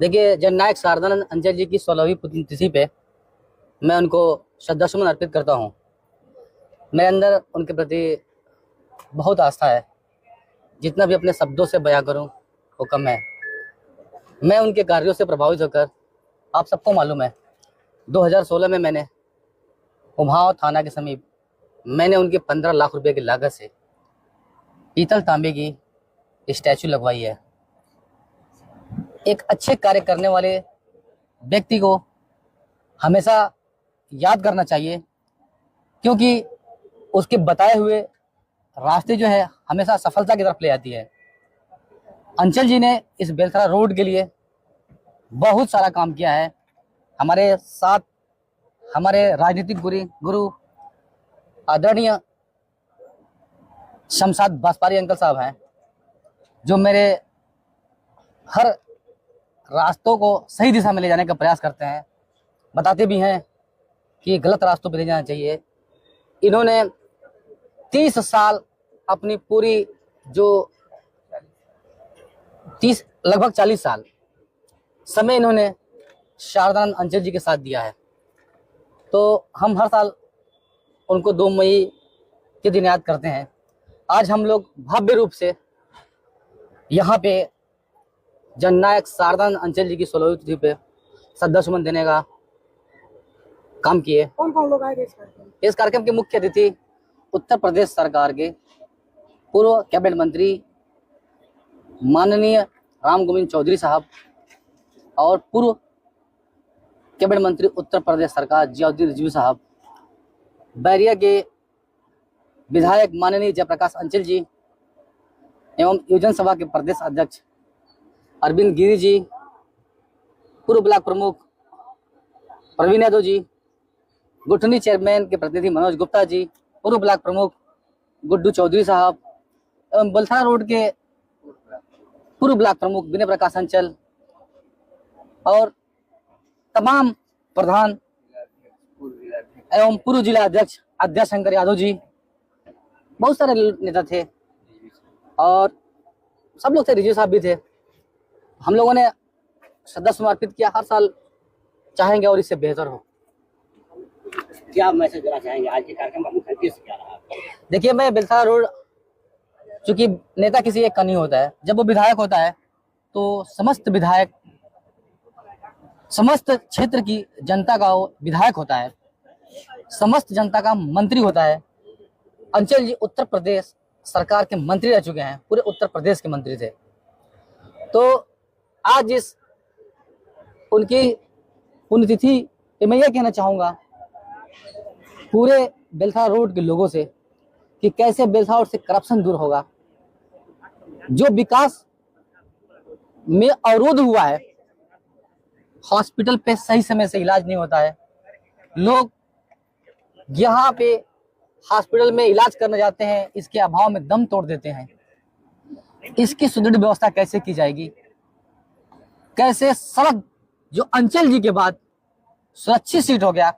देखिए, जननायक शारदानंद अंचल जी की 16वीं पुण्यतिथि पे मैं उनको श्रद्धासुमन अर्पित करता हूँ। मेरे अंदर उनके प्रति बहुत आस्था है। जितना भी अपने शब्दों से बयां करूँ वो कम है। मैं उनके कार्यों से प्रभावित होकर, आप सबको मालूम है, 2016 में मैंने उमाव थाना के समीप मैंने उनके 15 लाख रुपए की लागत से पीतल तांबे की स्टैचू लगवाई है। एक अच्छे कार्य करने वाले व्यक्ति को हमेशा याद करना चाहिए, क्योंकि उसके बताए हुए रास्ते जो है हमेशा सफलता की तरफ ले जाती है। अंचल जी ने इस बेलथरा रोड के लिए बहुत सारा काम किया है। हमारे साथ हमारे राजनीतिक गुरु आदरणीय शमशाद बासपारी अंकल साहब हैं, जो मेरे हर रास्तों को सही दिशा में ले जाने का प्रयास करते हैं, बताते भी हैं कि गलत रास्तों पर ले जाना चाहिए। इन्होंने 30 साल अपनी पूरी जो 30 लगभग 40 साल समय इन्होंने शारदानंद अंचल जी के साथ दिया है। तो हम हर साल उनको 2 मई के दिन याद करते हैं। आज हम लोग भव्य रूप से यहाँ पे जननायक शारदानंद अंचल जी की 16वीं तिथि पे श्रद्धासुमन देने का काम किए। कौन कौन लोग आए इस कार्यक्रम के मुख्य अतिथि उत्तर प्रदेश सरकार के पूर्व कैबिनेट मंत्री माननीय राम गोविंद चौधरी साहब और पूर्व कैबिनेट मंत्री उत्तर प्रदेश सरकार जियाउद्दीन रिजवी साहब, बैरिया के विधायक माननीय जयप्रकाश अंचल जी एवं योजना सभा के प्रदेश अध्यक्ष अरविंद गिरी जी, पूर्व ब्लॉक प्रमुख प्रवीण यादव जी, गुठनी चेयरमैन के प्रतिनिधि मनोज गुप्ता जी, पूर्व ब्लॉक प्रमुख गुड्डू चौधरी साहब एवं बेलथरा रोड के पूर्व ब्लॉक प्रमुख विनय प्रकाश अंचल और तमाम प्रधान एवं पूर्व जिला अध्यक्ष अध्यक्ष शंकर यादव जी, बहुत सारे नेता थे और सब लोग थे, रिजवी साहब भी थे। हम लोगों ने श्रद्धा समर्पित किया। हर साल चाहेंगे और इससे बेहतर हो। क्या मैसेज देना चाहेंगे आज के कार्यक्रम का मुख्य उद्देश्य क्या रहा? देखिए, मैं बेलथरा रोड, चूंकि नेता किसी एक का नहीं होता है, जब वो विधायक होता है तो समस्त विधायक, समस्त क्षेत्र की जनता का वो विधायक होता है, समस्त जनता का मंत्री होता है। अंचल जी उत्तर प्रदेश सरकार के मंत्री रह चुके हैं, पूरे उत्तर प्रदेश के मंत्री थे। तो आज इस उनकी पुण्यतिथि पे मैं ये कहना चाहूँगा पूरे बेलथरा रोड के लोगों से कि कैसे बेलथरा रोड से करप्शन दूर होगा। जो विकास में अवरोध हुआ है, हॉस्पिटल पे सही समय से इलाज नहीं होता है, लोग यहाँ पे हॉस्पिटल में इलाज करने जाते हैं, इसके अभाव में दम तोड़ देते हैं। इसकी सुदृढ़ व्यवस्था कैसे की जाएगी? कैसे सड़क, जो अंचल जी के बाद सुरक्षित सीट हो गया,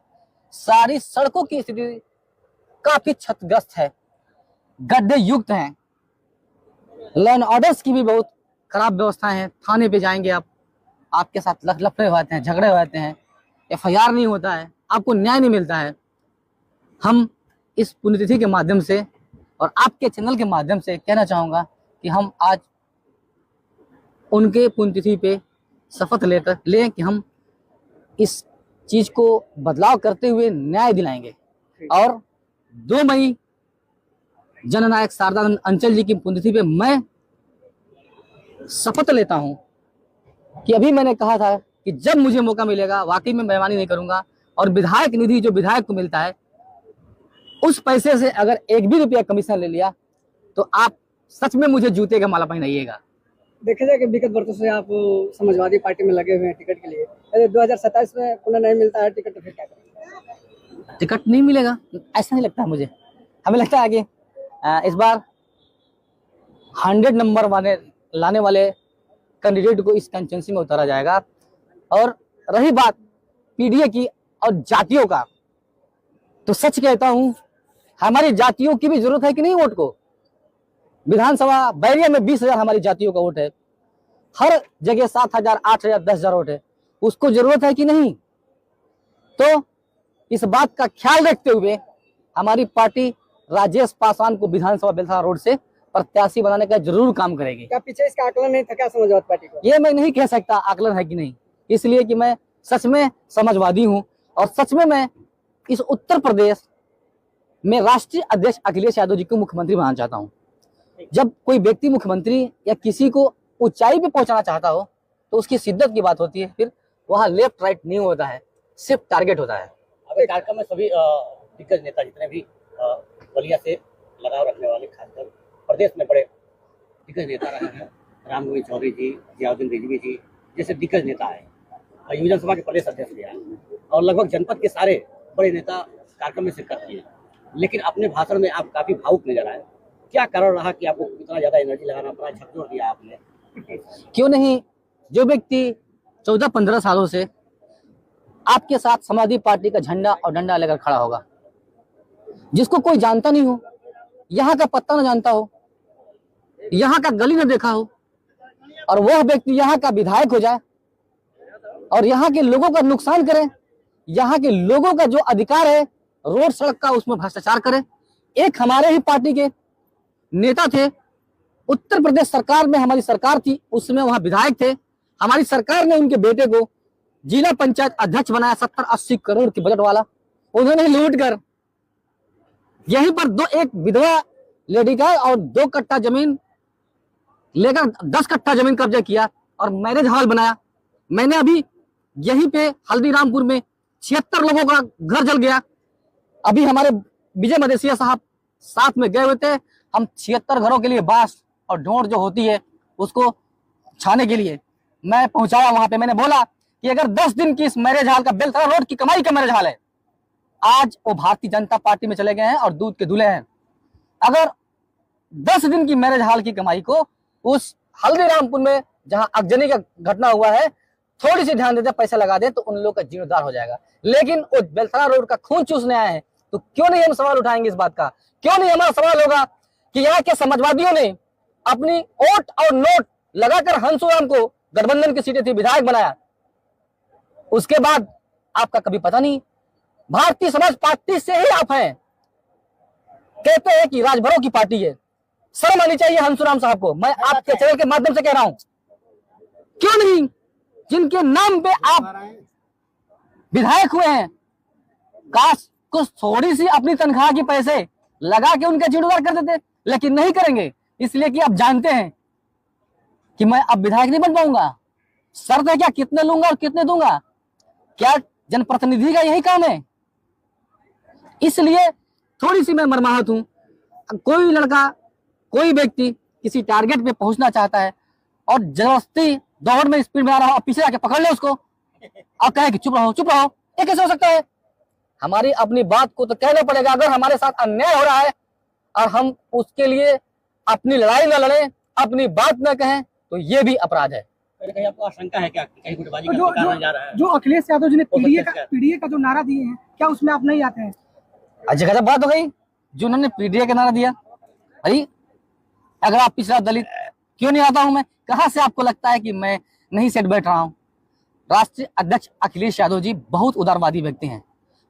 सारी सड़कों की स्थिति काफी क्षतिग्रस्त है, गड्ढे युक्त हैं, लैंड ऑर्डर्स की भी बहुत खराब व्यवस्थाएं हैं। थाने पे जाएंगे आप, आपके साथ लफड़े होते हैं, झगड़े होते हैं, FIR नहीं होता है, आपको न्याय नहीं मिलता है। हम इस पुण्यतिथि के माध्यम से और आपके चैनल के माध्यम से कहना चाहूँगा कि हम आज उनके पुण्यतिथि पे शपथ लें कि हम इस चीज को बदलाव करते हुए न्याय दिलाएंगे। और 2 मई जननायक शारदानंद अंचल जी की पुण्यतिथि पे मैं शपथ लेता हूं कि अभी मैंने कहा था कि जब मुझे मौका मिलेगा वाकई में बेईमानी नहीं करूंगा, और विधायक निधि जो विधायक को मिलता है उस पैसे से अगर 1 भी रुपया कमीशन ले लिया तो आप सच में मुझे जूते का माला पहनाइएगा। देखा जाए कि विगत वर्षों से आप समाजवादी पार्टी में लगे हुए हैं टिकट के लिए, यदि 2027 में पुनः नहीं मिलता है टिकट तो फिर क्या करेंगे? टिकट नहीं मिलेगा ऐसा नहीं लगता है मुझे। हमें लगता है कि इस बार 100 नंबर लाने वाले कैंडिडेट को इस कंस्टिट्यूंसी में उतारा जाएगा। और रही बात PDA की और जातियों का, तो सच कहता हूं हमारी जातियों की भी जरूरत है कि नहीं वोट को। विधानसभा बैरिया में 20,000 हमारी जातियों का वोट है। हर जगह 7,000, 8,000, 10,000 वोट है, उसको जरूरत है कि नहीं? तो इस बात का ख्याल रखते हुए हमारी पार्टी राजेश पासवान को विधानसभा बेलथरा रोड से प्रत्याशी बनाने का जरूर काम करेगी। क्या पीछे इसका आकलन नहीं था क्या समाजवादी पार्टी को? ये मैं नहीं कह सकता आकलन है कि नहीं, इसलिए कि मैं सच में समाजवादी हूं और सच में मैं इस उत्तर प्रदेश में राष्ट्रीय अध्यक्ष अखिलेश यादव जी को मुख्यमंत्री बनाना चाहता हूं। जब कोई व्यक्ति मुख्यमंत्री या किसी को ऊंचाई पे पहुंचाना चाहता हो तो उसकी शिद्दत की बात होती है, फिर वहां लेफ्ट राइट नहीं होता है, सिर्फ टारगेट होता है। अब इस कार्यक्रम में सभी दिग्गज नेता जितने भी बलिया से लगाव रखने वाले, खासकर प्रदेश में बड़े दिग्गज नेता रहे हैं, रामगोविंद चौधरी जी, जियाउद्दीन रिजवी जी जैसे दिग्गज नेता है, युवजन सभा के प्रदेश अध्यक्ष भी हैं और लगभग जनपद के सारे बड़े नेता कार्यक्रम में शिरकत किए। लेकिन अपने भाषण में आप काफी भावुक नजर आए, क्या कारण रहा कि आपको इतना ज्यादा एनर्जी लगाना पड़ा, झकझोर दिया आपने? क्यों नहीं, जो व्यक्ति 14-15 सालों से आपके साथ समाजवादी पार्टी का झंडा और डंडा लेकर खड़ा होगा, जिसको कोई जानता नहीं हो, यहाँ का पत्ता न जानता हो, यहाँ का गली न देखा हो, और वह व्यक्ति यहाँ का विधायक हो जाए और यहाँ के लोगों का नुकसान करे, यहाँ के लोगों का जो अधिकार है रोड सड़क का उसमें भ्रष्टाचार करे। एक हमारे ही पार्टी के नेता थे, उत्तर प्रदेश सरकार में हमारी सरकार थी, उसमें वहां विधायक थे, हमारी सरकार ने उनके बेटे को जिला पंचायत अध्यक्ष बनाया 70-80 करोड़ के बजट वाला। उन्होंने लूट कर यहीं पर एक विधवा लेडी का और 2 कट्टा जमीन लेकर 10 कट्टा जमीन कब्जा किया और मैरिज हॉल बनाया। मैंने अभी यहीं पे हल्दीरामपुर में 76 लोगों का घर जल गया। अभी हमारे विजय मदेशिया साहब साथ में गए हुए थे, हम 76 घरों के लिए बांस और ढोंड जो होती है उसको छाने के लिए मैं पहुंचाया वहां पे। मैंने बोला कि अगर 10 दिन की इस मैरिज हॉल का बेलथरा रोड की कमाई का मैरिज हॉल है, आज वो भारतीय जनता पार्टी में चले गए हैं और दूध के दूल्हे हैं। अगर 10 दिन की मैरिज हॉल की कमाई को उस हल्दीरामपुर में जहां अगजनी का घटना हुआ है थोड़ी सी ध्यान देते, पैसा लगा दे तो उन लोगों का जीर्णोद्धार हो जाएगा। लेकिन वो बेलथरा रोड का खून चूसने आए हैं, तो क्यों नहीं हम सवाल उठाएंगे इस बात का? क्यों नहीं हमारा सवाल होगा कि यहाँ के समाजवादियों ने अपनी वोट और नोट लगाकर हंसुराम को गठबंधन की सीटें थी विधायक बनाया, उसके बाद आपका कभी पता नहीं। भारतीय समाज पार्टी से ही आप हैं, कहते हैं कि राजभरों की पार्टी है। शर्म आनी चाहिए हंसुराम साहब को, मैं आपके चैनल के माध्यम से कह रहा हूं। क्यों नहीं, जिनके नाम पे आप विधायक हुए हैं, काश कुछ थोड़ी सी अपनी तनख्वाह की पैसे लगा के उनका जीर्णोद्धार कर देते, लेकिन नहीं करेंगे, इसलिए कि आप जानते हैं कि मैं अब विधायक नहीं बन पाऊंगा। शर्त है क्या, कितने लूंगा और कितने दूंगा? क्या जनप्रतिनिधि का यही काम है? इसलिए थोड़ी सी मैं मरमाहत हूं। कोई लड़का, कोई व्यक्ति किसी टारगेट पे पहुंचना चाहता है और जबरदस्ती दौड़ में स्पीड में आ रहा हो और पीछे आके पकड़ ले उसको और कहे कि चुप रहो चुप रहो, ये कैसे हो सकता है? हमारी अपनी बात को तो कहना पड़ेगा। अगर हमारे साथ अन्याय हो रहा है और हम उसके लिए अपनी लड़ाई न लड़ें, अपनी बात न कहें, तो ये भी अपराध है। कहीं आपको आशंका है क्या कहीं गुटबाजी का शिकार होने जा रहा है? जो अखिलेश यादव जी ने पीडीए का जो नारा दिए हैं, क्या उसमें आप नहीं आते हैं? अजय गजब बात हो गई जो उन्होंने पीडीए का नारा दिया। भाई अगर आप पिछड़ा दलित, क्यों नहीं आता हूं मैं? कहां से आपको लगता है कि मैं नहीं सेट बैठ रहा हूं? राष्ट्रीय अध्यक्ष अखिलेश यादव जी बहुत उदारवादी व्यक्ति हैं,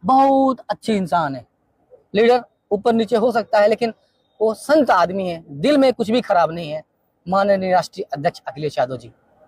बहुत अच्छे इंसान है। लीडर ऊपर नीचे हो सकता है, लेकिन वो संत आदमी है, दिल में कुछ भी खराब नहीं है। माननीय राष्ट्रीय अध्यक्ष अखिलेश यादव जी।